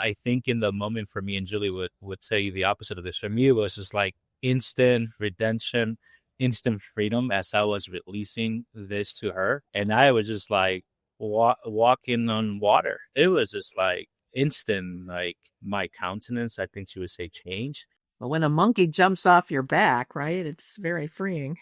I think in the moment for me, and Julie would say the opposite of this. For me, it was just like instant redemption, instant freedom as I was releasing this to her. And I was just like walking on water. It was just like instant, like my countenance, I think she would say, change. But when a monkey jumps off your back, right, it's very freeing.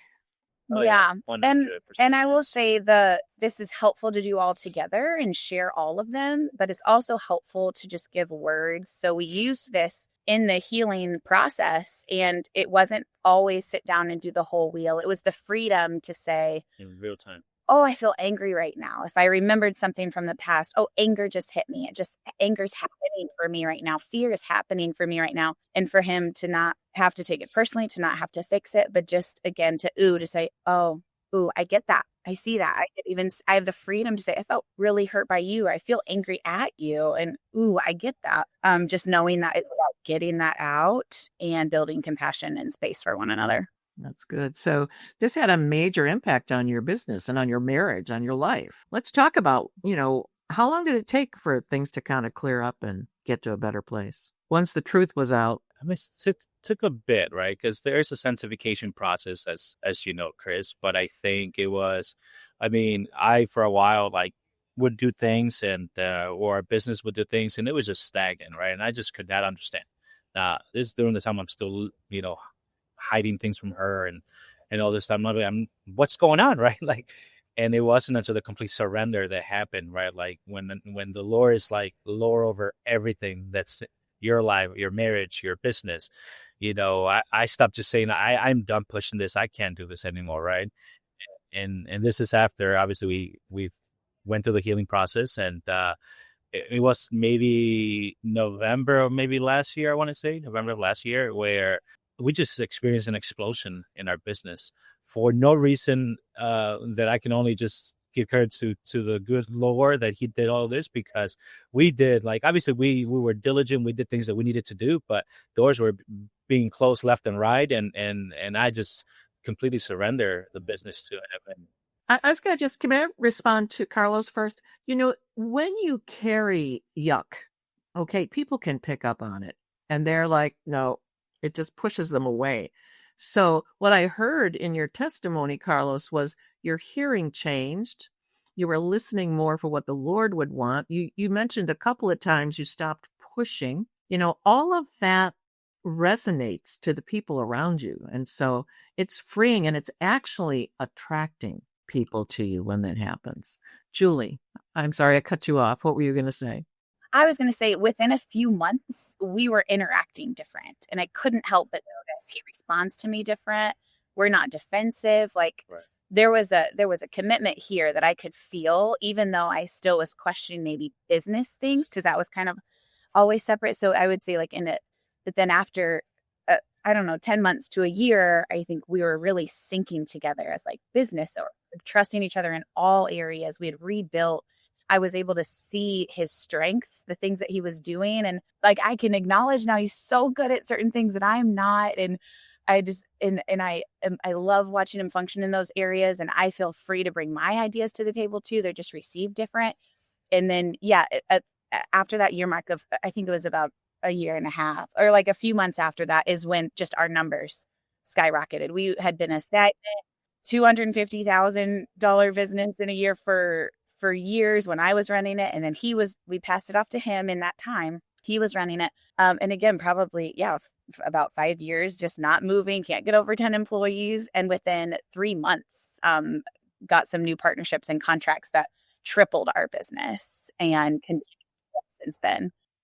Oh, yeah, Yeah. And 100%. I will Yes. say this is helpful to do all together and share all of them, but it's also helpful to just give words. So we used this in the healing process, and it wasn't always sit down and do the whole wheel. It was the freedom to say, In real time. oh, I feel angry right now. If I remembered something from the past, oh, anger just hit me. Anger's happening for me right now. Fear is happening for me right now. And for him to not have to take it personally, to not have to fix it, but just again to say, oh, ooh, I get that. I see that. I have the freedom to say, I felt really hurt by you. Or I feel angry at you. And ooh, I get that. Just knowing that it's about getting that out and building compassion and space for one another. That's good. So this had a major impact on your business and on your marriage, on your life. Let's talk about, how long did it take for things to kind of clear up and get to a better place once the truth was out? I mean, it took a bit, right? Because there's a sanctification process, as you know, Chris. But I think it was, I mean, I for a while like would do things, and or our business would do things, and it was just stagnant, right? And I just could not understand. This is during the time I'm still, hiding things from her and all this stuff. I'm what's going on, right? Like, and it wasn't until the complete surrender that happened, right? Like when the Lord is like Lord over everything that's your life, your marriage, your business, I stopped just saying I'm done pushing this. I can't do this anymore, right? And this is after obviously we went through the healing process, and it was maybe November or maybe last year, I want to say November of last year, where we just experienced an explosion in our business for no reason that I can only just give credit to the good Lord that he did all this, because we did, like, obviously we were diligent. We did things that we needed to do, but doors were being closed left and right. And I just completely surrender the business to him. I was going to can I respond to Carlos first? When you carry yuck, okay, people can pick up on it and they're like, no, it just pushes them away. So what I heard in your testimony, Carlos, was your hearing changed. You were listening more for what the Lord would want. You mentioned a couple of times you stopped pushing. All of that resonates to the people around you. And so it's freeing, and it's actually attracting people to you when that happens. Julie, I'm sorry I cut you off. What were you going to say? I was going to say within a few months, we were interacting different, and I couldn't help but notice he responds to me different. We're not defensive. Like Right. there was a commitment here that I could feel, even though I still was questioning maybe business things, because that was kind of always separate. So I would say like in it, but then after, I don't know, 10 months to a year, I think we were really syncing together as like business, or trusting each other in all areas. We had rebuilt. I was able to see his strengths, the things that he was doing. And like, I can acknowledge now he's so good at certain things that I'm not. And I just, I love watching him function in those areas. And I feel free to bring my ideas to the table too. They're just received different. And then, yeah, after that year mark of, I think it was about a year and a half, or like a few months after that, is when just our numbers skyrocketed. We had been a stagnant $250,000 business in a year for years when I was running it. And then we passed it off to him in that time. He was running it. And again, probably, about 5 years, just not moving, can't get over 10 employees. And within 3 months, got some new partnerships and contracts that tripled our business and continued since then.